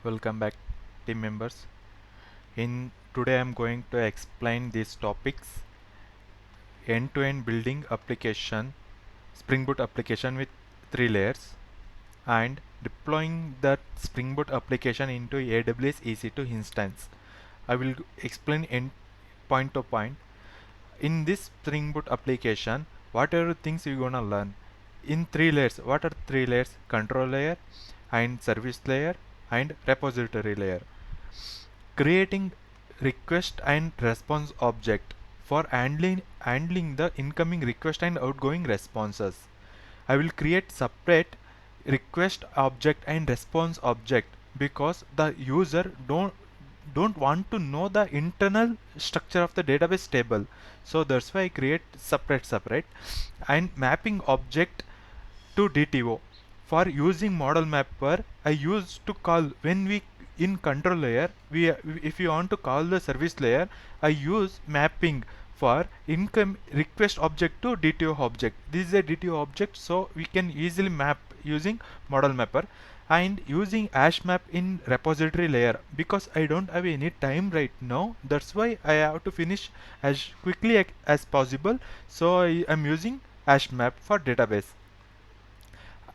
Welcome back, team members. In today I'm going to explain these topics: end-to-end building application, Spring Boot application with 3 layers, and deploying that Spring Boot application into AWS EC2 instance. I will explain in point to point. In this Spring Boot application, what are the things you're gonna learn? In 3 layers, what are 3 layers? Control layer and service layer and repository layer. Creating request and response object for handling the incoming request and outgoing responses. I will create separate request object and response object because the user don't want to know the internal structure of the database table. So that's why I create separate and mapping object to DTO. For using model mapper, I used to call when we in control layer, if you want to call the service layer, I use mapping for income request object to DTO object. This is a DTO object, so we can easily map using model mapper and using HashMap in repository layer because I don't have any time right now. That's why I have to finish as quickly as possible. So I am using HashMap for database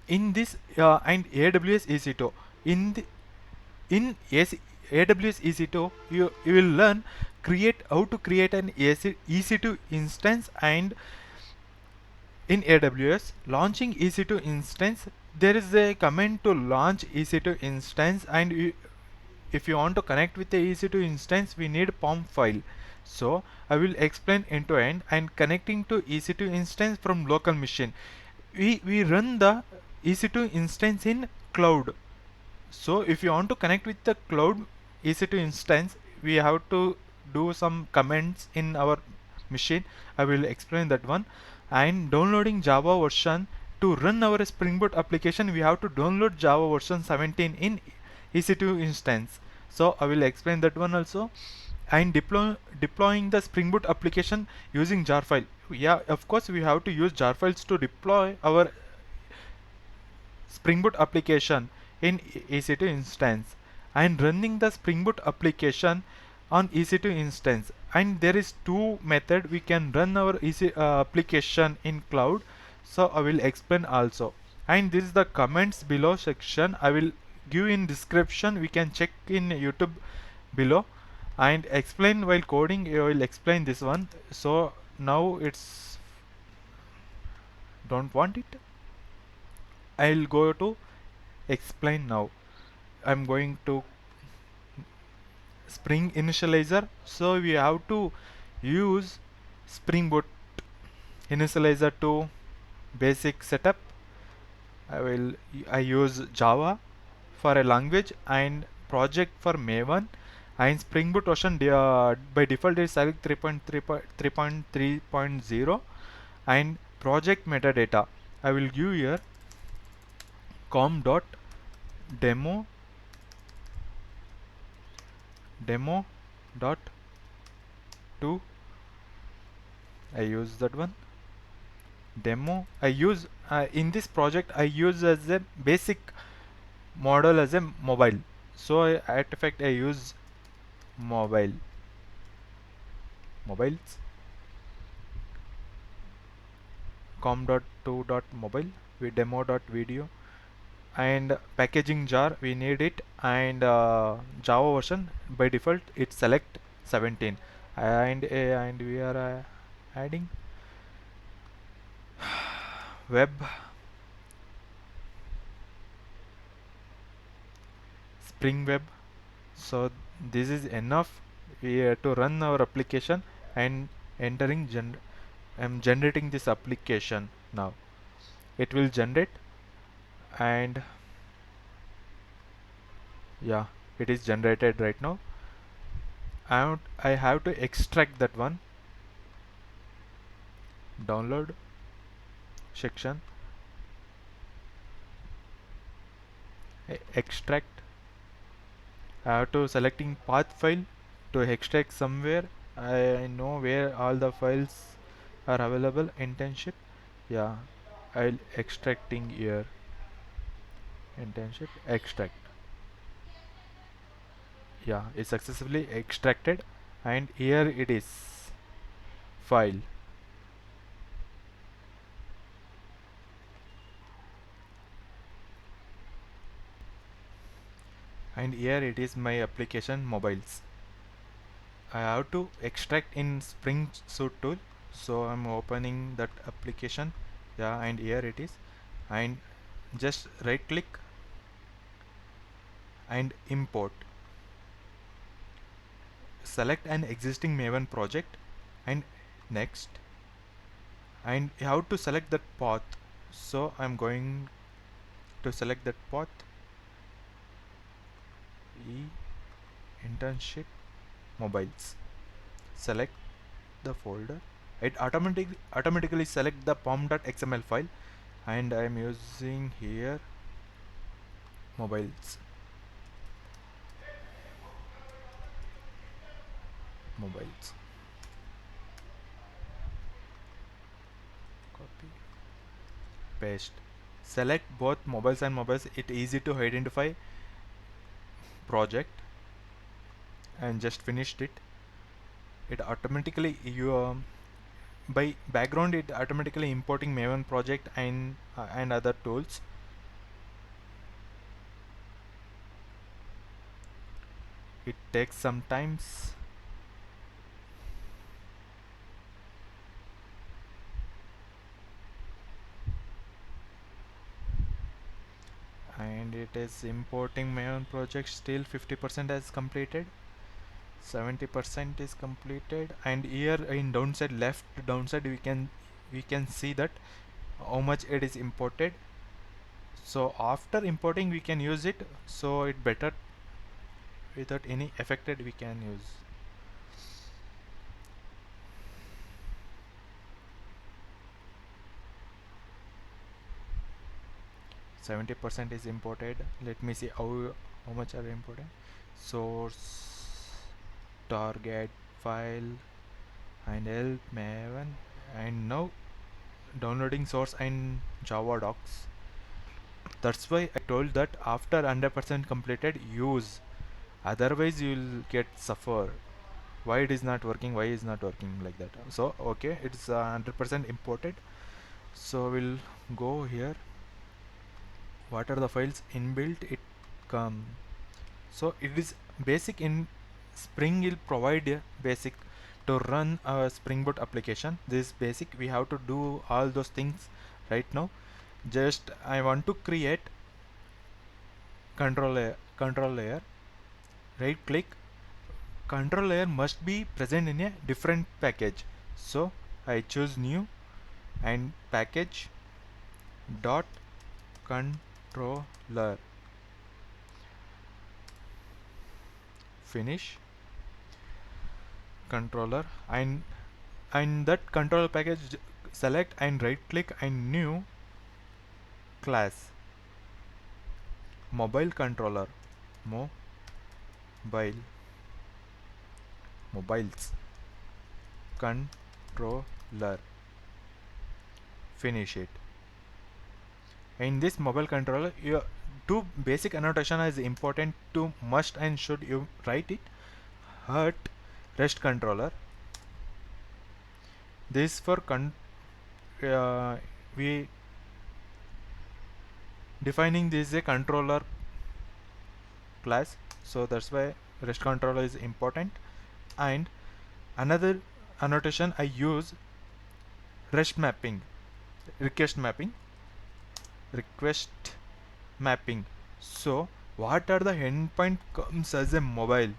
in this and AWS EC2 in the, in AWS EC2 you will learn how to create an EC2 instance, and in AWS launching EC2 instance there is a command to launch EC2 instance, and if you want to connect with the EC2 instance we need POM file. So I will explain end to end and connecting to EC2 instance from local machine. We run the EC2 instance in cloud. So if you want to connect with the cloud EC2 instance, we have to do some commands in our machine. I will explain that one. And downloading Java version to run our Spring Boot application, we have to download Java version 17 in EC2 instance. So I will explain that one also. And deploying the Spring Boot application using jar file. Yeah, of course we have to use jar files to deploy our Spring Boot application in EC2 instance, and running the Spring Boot application on EC2 instance. And there is two method we can run our application in cloud, so I will explain also. And this is the comments below section I will give in description, we can check in YouTube below and explain while coding. I will explain this one. So now it's don't want it, I'll go to explain now. I'm going to Spring initializer, so we have to use Spring Boot initializer to basic setup. I use Java for a language and project for Maven, and Spring Boot version by default is select 3.3.0 and project metadata. I will give here com.demo dot 2. I use that one demo. I use in this project I use as a basic model as a mobile, so artifact I use mobiles com.2.mobile with demo.video, and packaging jar we need it, and Java version by default it select 17, and we are adding web Spring Web. So this is enough to run our application and entering I'm generating this application now. It will generate, and yeah, it is generated right now. I have to extract that one. Download section, extract. I have to selecting path file to extract somewhere. I know where all the files are available. Internship, yeah, I'll extracting here. Internship extract. Yeah, it's successfully extracted, and here it is file, and here it is my application mobiles. I have to extract in Spring Suite tool, so I'm opening that application. Yeah, and here it is, and just right click and import. Select an existing Maven project and next, and you have to select that path. So I'm going to select that path, e internship mobiles. Select the folder. It automatically select the pom.xml file, and I'm using here mobiles. Mobiles. Copy, paste. Select both mobiles and mobiles. It easy to identify project, and just finished it. It automatically by background it automatically importing Maven project and other tools. It takes some times. And it is importing Maven project. Still 50% has completed, 70% is completed, and here in downside, left downside, we can see that how much it is imported. So after importing we can use it, so it better without any affected we can use. 70% is imported. Let me see how much are imported. Source, target file, and help Maven, and now downloading source and Java docs. That's why I told that after 100% completed use, otherwise you will get suffer. Why it is not working, why is not working, like that. So okay, it's 100% imported, so we'll go here. What are the files inbuilt? It come. So it is basic. In Spring will provide a basic to run a Spring Boot application. This is basic, we have to do all those things right now. Just I want to create control layer. Right click, control layer must be present in a different package. So I choose new and package dot controller. Finish controller, and that controller package, select and right click and new class mobile controller. Mobile mobiles controller. Finish it. In this mobile controller, you two basic annotation is important to must and should you write it. Hurt rest controller. This for we defining this is a controller class, so that's why rest controller is important. And another annotation I use rest mapping, request mapping, request mapping. So what are the endpoint comes as a mobile,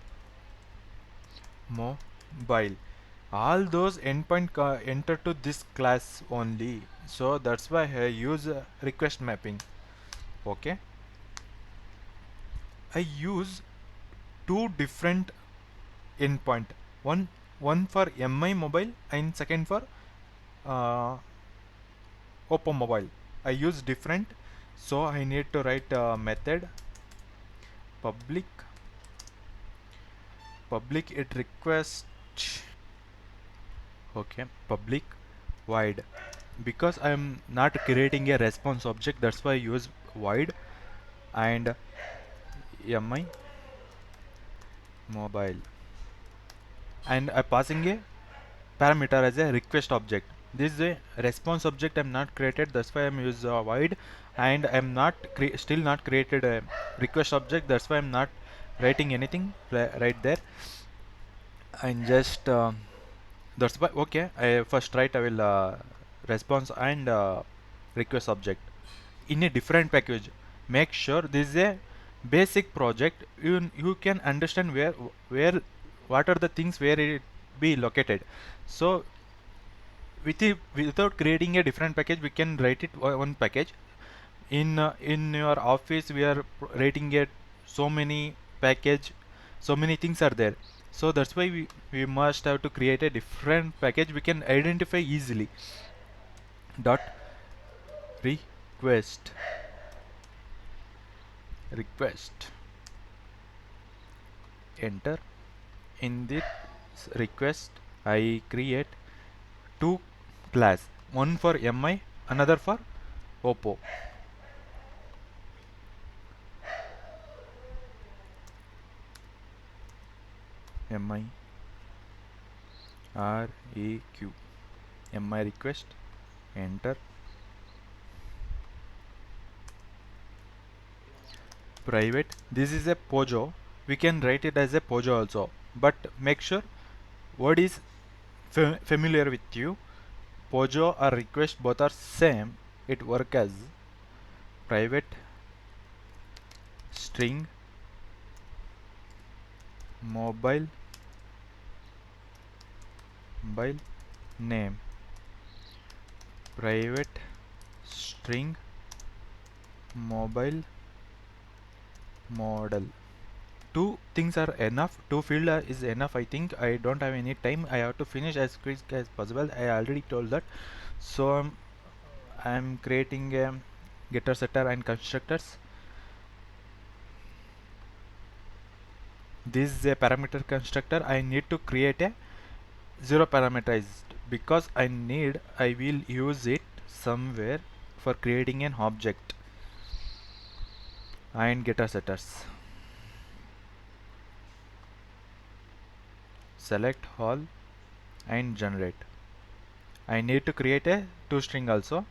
all those endpoint enter to this class only, so that's why I use request mapping. Okay, I use two different endpoint, one one for mi mobile and second for uh, oppo mobile. I use different, so I need to write a method public it request. Okay, public void, because I'm not creating a response object, that's why I use void. And mi mobile, and I'm passing a parameter as a request object. This is a response object I'm not created, that's why I'm use void, and I'm not still not created a request object, that's why I'm not writing anything right there. And just that's why, okay, I first write I will response and request object in a different package. Make sure this is a basic project, you can understand where what are the things where it be located. So without creating a different package, we can write it one package. In your office we are writing it so many package, so many things are there. So that's why we must have to create a different package we can identify easily. Dot request, request, enter. In this request I create two class, one for mi, another for oppo. Mi req, mi request, enter. Private, this is a pojo, we can write it as a pojo also, but make sure word is familiar with you. Pojo or request both are same, it work as private string mobile mobile name, private string mobile model. Two things are enough, two field is enough. I think I don't have any time, I have to finish as quick as possible, I already told that. So I'm creating a getter, setter and constructors. This is a parameter constructor, I need to create a zero parameterized because I will use it somewhere for creating an object. And getter, setters, select all and generate. I need to create a toString also.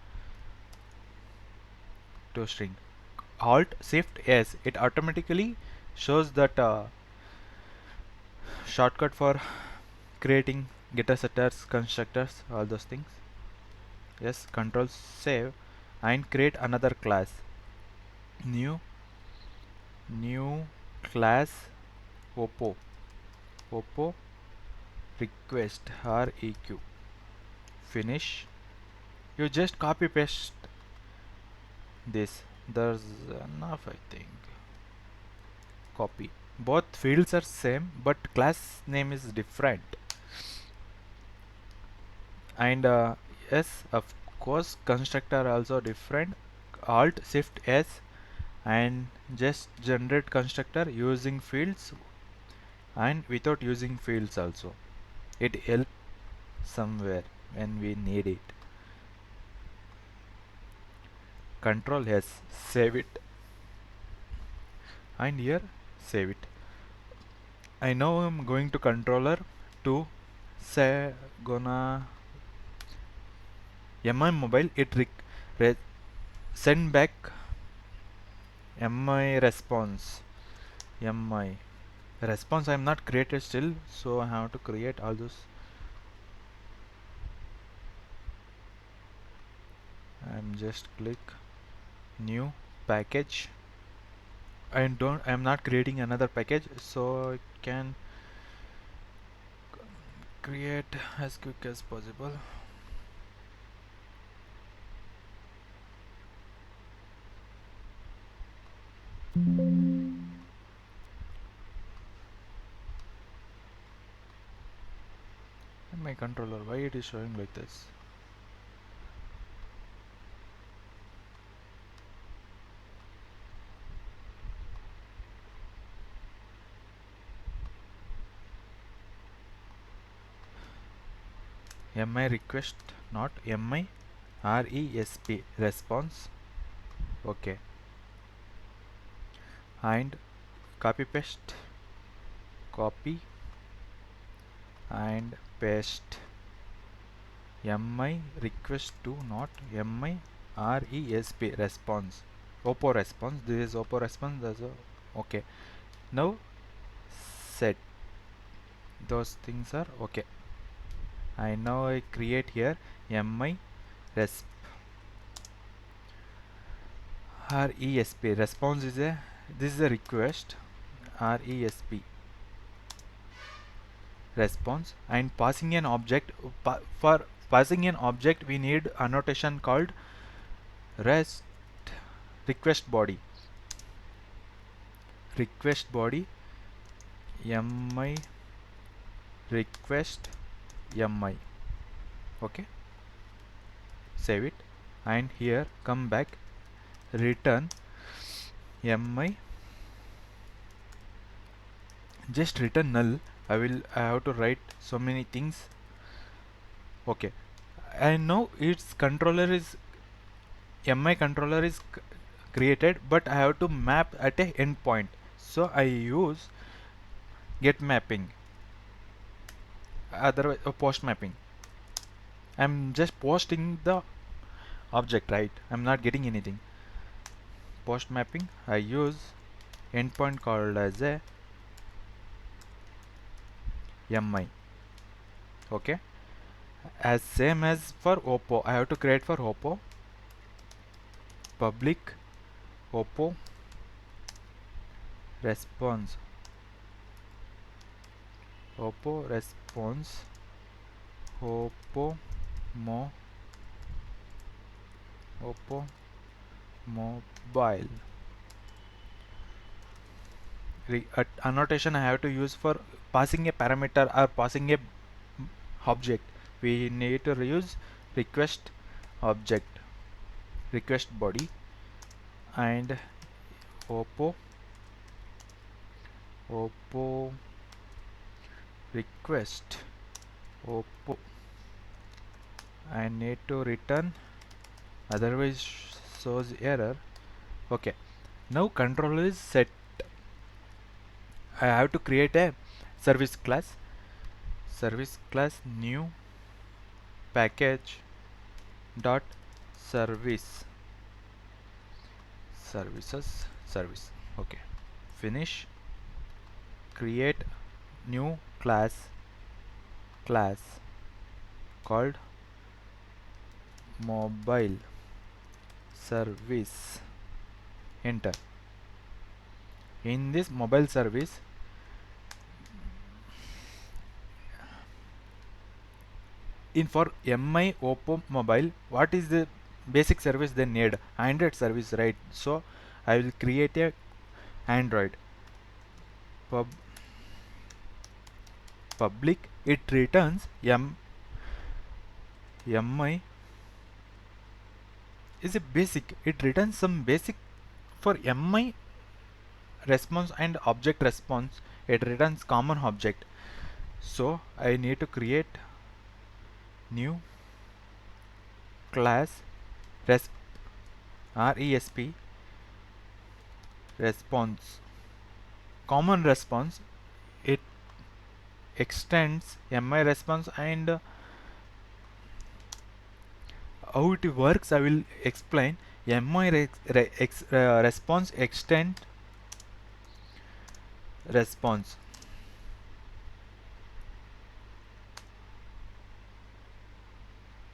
ToString, alt shift s, it automatically shows that shortcut for creating getter, setters, constructors, all those things. Yes, control save and create another class. New class oppo, oppo request req. Finish. You just copy paste this, there's enough I think. Copy, both fields are same but class name is different. And yes, of course constructor also different. Alt shift s and just generate constructor using fields and without using fields also, it help somewhere when we need it. Control s, save it, and here save it. I know I'm going to controller to say gonna mi mobile, it send back mi response. Mi response I'm not created still, so I have to create all those. I'm just click new package. I'm not creating another package, so I can create as quick as possible. And my controller, why it is showing like this? Mi request, not mi resp response. Okay, and copy paste copy and paste mi request to, not mi resp response, oppo response. This is oppo response. Okay. Now set those things are okay. And now I create here mi resp resp response is a, this is a request, resp response, and passing an object. For passing an object we need annotation called rest request body, mi request mi. Okay, save it, and here come back, return mi, just return null. I have to write so many things. Okay, and now its controller is mi controller is created, but I have to map at a endpoint, so I use get mapping, otherwise post mapping. I'm just posting the object, right? I'm not getting anything. Post mapping, I use endpoint called as a mi. Okay, as same as for oppo, I have to create for oppo public oppo response, oppo response, oppo mo oppo mobile. Annotation I have to use for passing a parameter or passing a object. We need to use request object, request body, and oppo request oppo, I need to return, otherwise shows error. Okay, now controller is set. I have to create a service class, new package dot service service. Okay, finish, create new class called mobile service, enter. In this mobile service, in for mi oppo mobile, what is the basic service they need? Android service, right? So I will create a Android public, it returns mi is a basic, it returns some basic for mi response and object response, it returns common object. So I need to create new class resp response, common response. It extends mi response, and how it works I will explain. mi response extend response,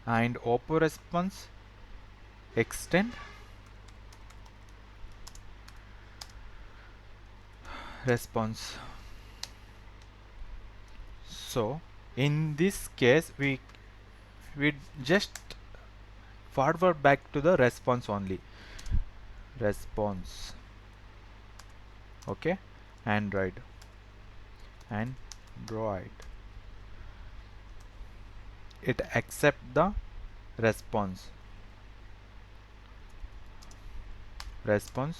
and oppo response extend response. So in this case we just forward back to the response only, response. Okay, android it accept the response resp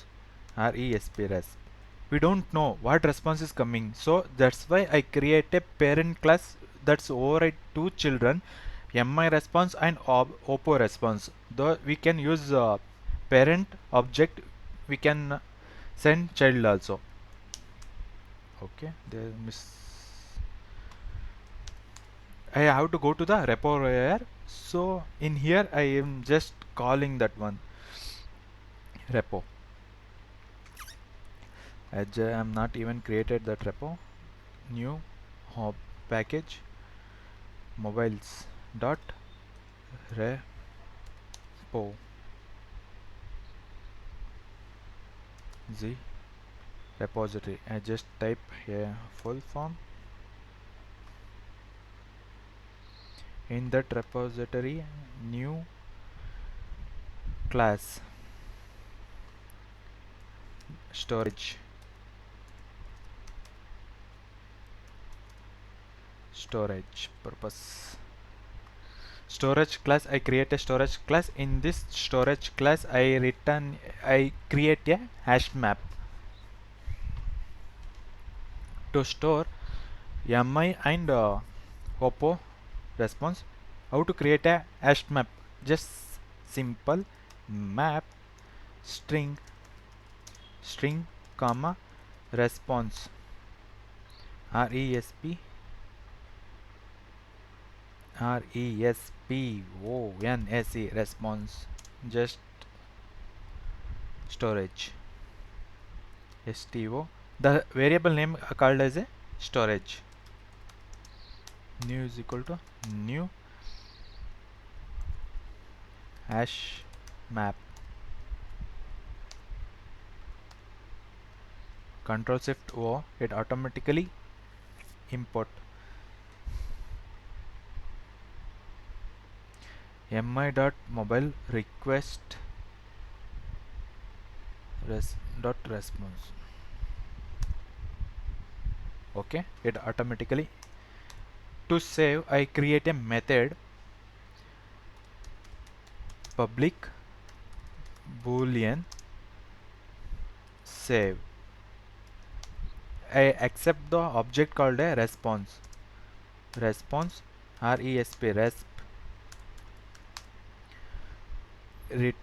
we don't know what response is coming, so that's why I create a parent class that's override two children, mi response and oppo response. Though we can use parent object, we can send child also. Okay, there miss. I have to go to the repo layer. So in here I am just calling that one repo. As I am not even created that repo. New hop package mobiles dot repo z repository. I just type here full form. In that repository, new class storage purpose. Storage class, I create a storage class. In this storage class I create a hash map to store mi and oppo response. How to create a hash map? Just simple map string comma response resp response response, just storage sto, the variable name called as a storage. New is equal to new hash map. Control Shift O, it automatically import mi.mobile request response. Okay, it automatically. To save, I create a method public boolean save. I accept the object called a response resp resp read.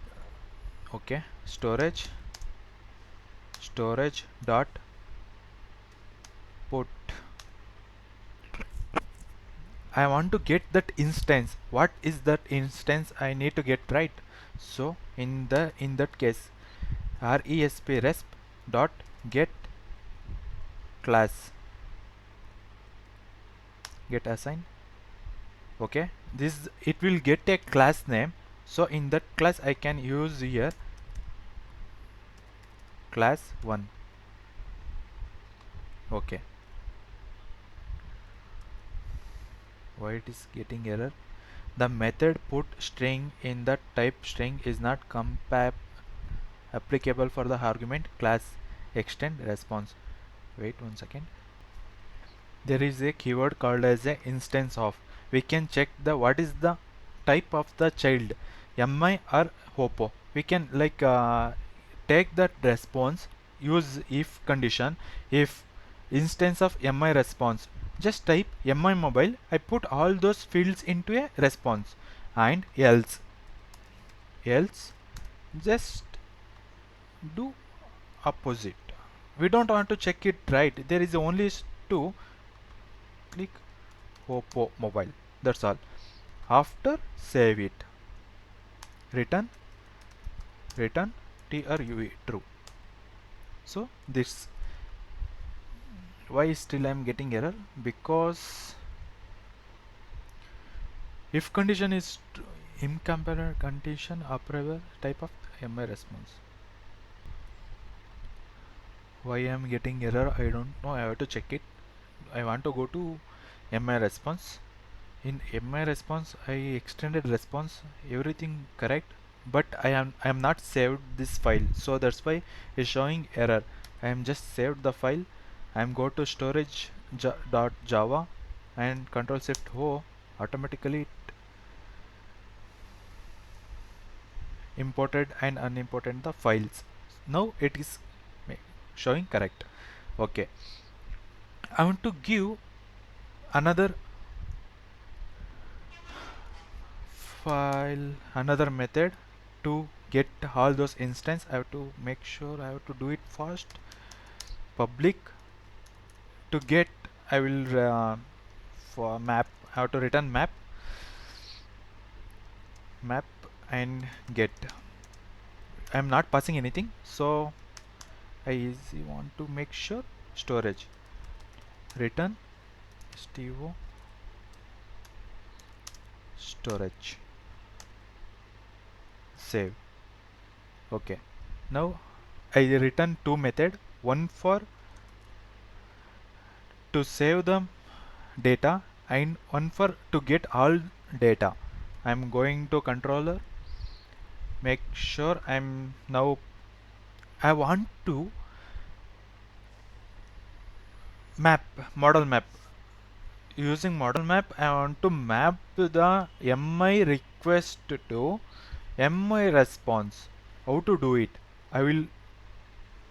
Okay, storage dot put. I want to get that instance. What is that instance I need to get, right? So in that case, resp dot get class get assign. Okay, this it will get a class name. So in that class I can use here class 1. Okay, why it is getting error? The method put string in the type string is not applicable for the argument class extend response. Wait 1 second. There is a keyword called as a instance of. We can check the what is the type of the child, mi or hopo. We can like take that response, use if condition. If instance of mi response, just type mi mobile. I put all those fields into a response, and else just do opposite. We don't want to check it, right? There is only two. Click oppo mobile, that's all. After save it, return true. So this, why still I am getting error? Because if condition is incompatible condition operable type of mi response. Why I am getting error, I don't know. I have to check it. I want to go to mi response. In mi response I extended response, everything correct, but I am not saved this file, so that's why it's showing error. I am just saved the file. I am go to storage dot java and control shift o, automatically it imported and unimported the files. Now it is showing correct. Okay, I want to give another another method to get all those instance. I have to make sure I have to do it fast. Public To get, I will for map, I have to return map and get. I'm not passing anything, so I easy want to make sure storage return sto storage save. Okay, now I return two method, one for to save the data and one for to get all data. I'm going to controller, make sure I'm now I want to map model map. Using model map, I want to map the mi request to mi response. How to do it? I will,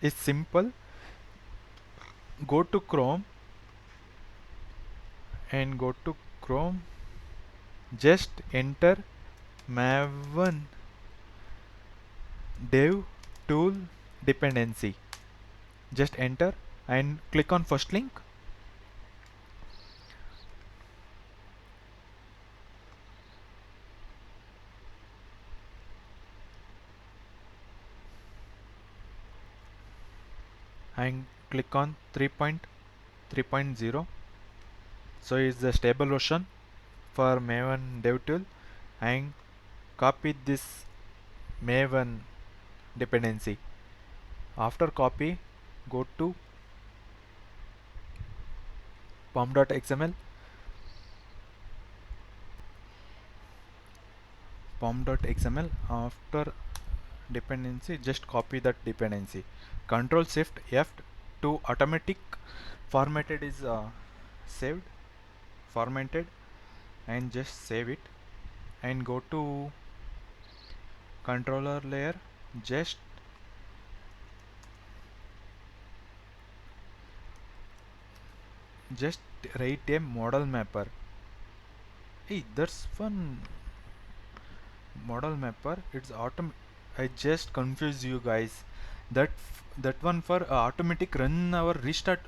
it's simple. Go to Chrome and go to Chrome, just enter maven dev tool dependency. Just enter and click on first link. And click on 3.3.0. So it's the stable version for Maven dev tool, and copy this Maven dependency. After copy, go to pom.xml, pom.xml. After dependency, just copy that dependency. Control Shift F to automatic formatted is saved, formatted, and just save it. And go to controller layer, just write a model mapper. Hey, that's fun. Model mapper, it's autom I just confuse you guys. That one for automatic run our restart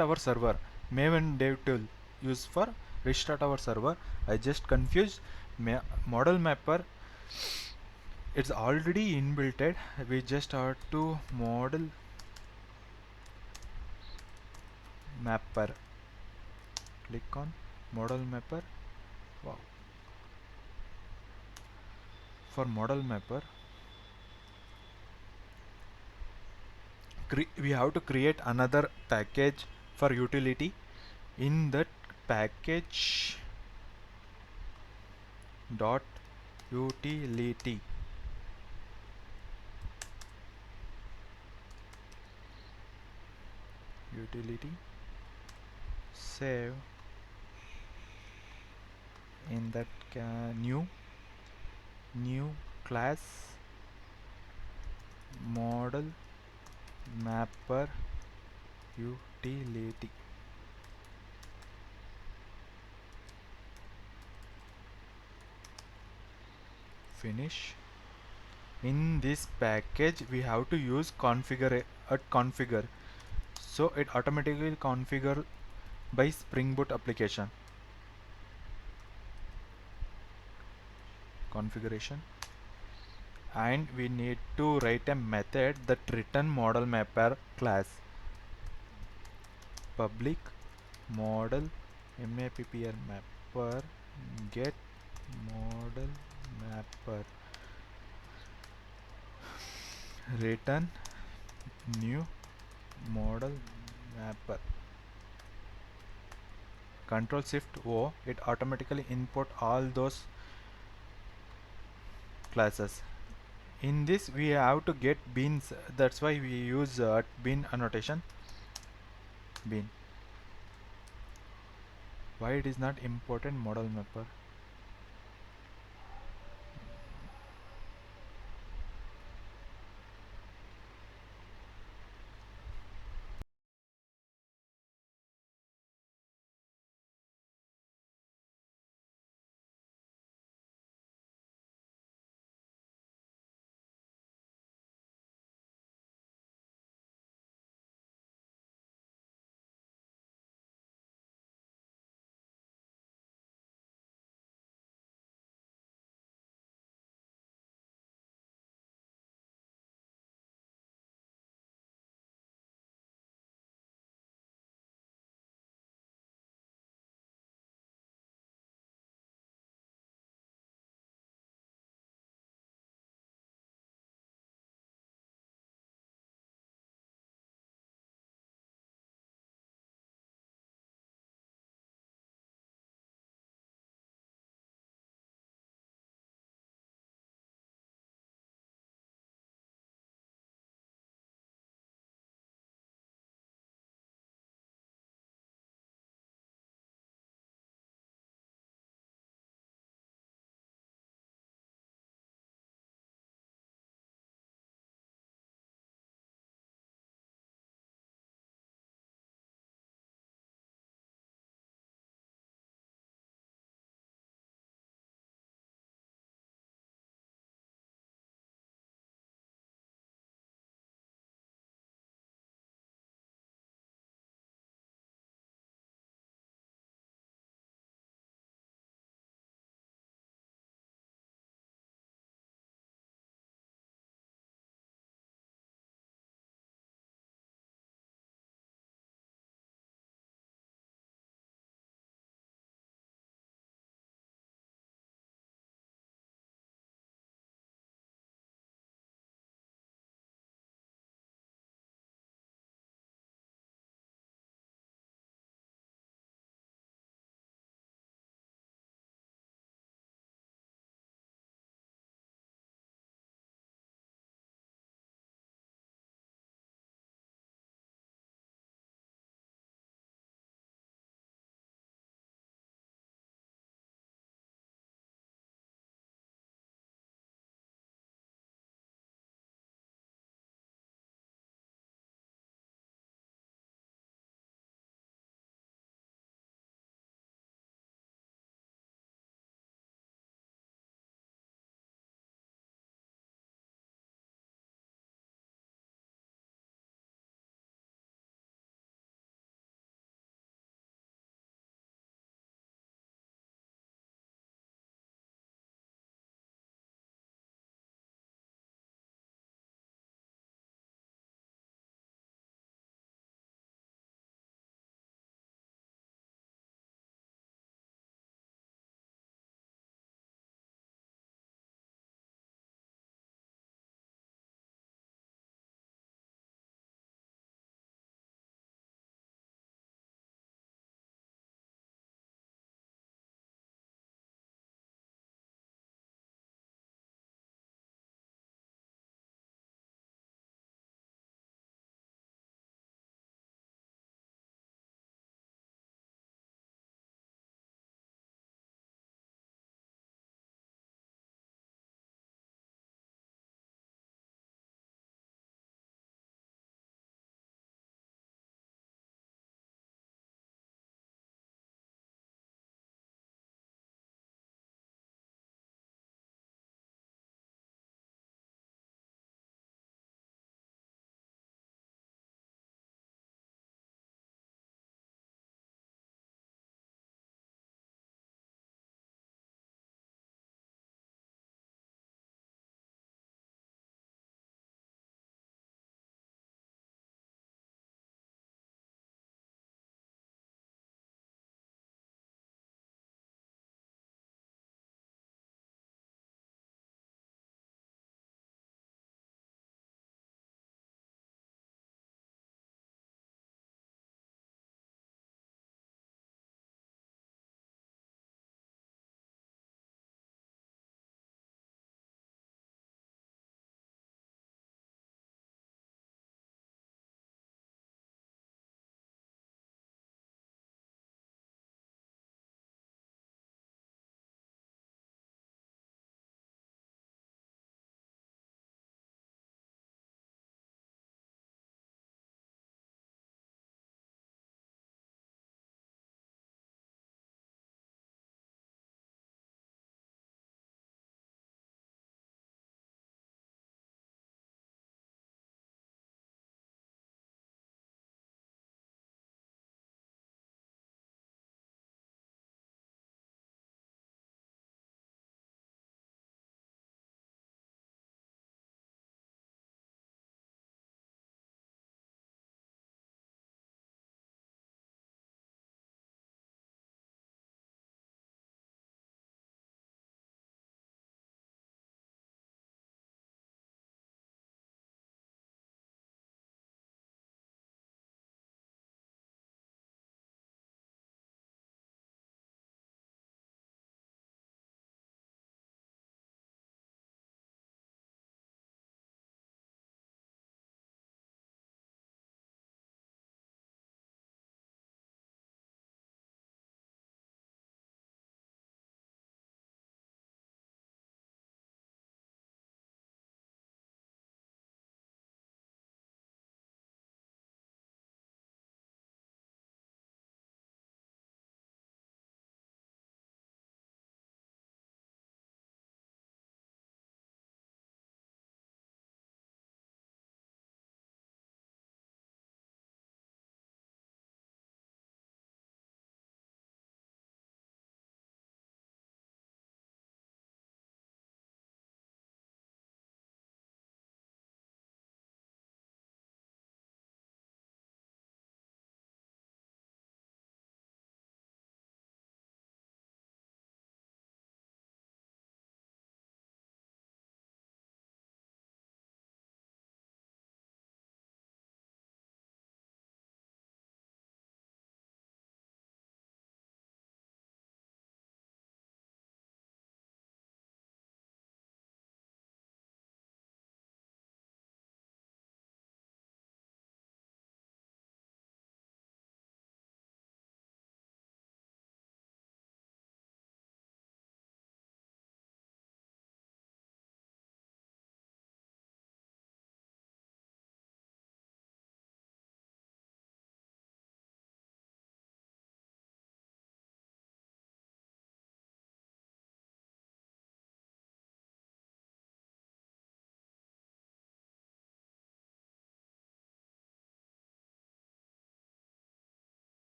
our server. Maven dev tool use for restart our server. I just confused. Model mapper, it's already inbuilt. We just have to model mapper. Click on model mapper. Wow. For model mapper, we have to create another package for utility. In that package dot utility, save in that new class model mapper utility. Finish. In this package we have to use configure, so it automatically configure by Spring Boot application. Configuration, and we need to write a method that return model mapper class. Public model mapper mapper get model mapper return new model mapper. Control Shift O, it automatically import all those classes. In this we have to get beans, that's why we use bean annotation. Bean. Why it is not important model mapper?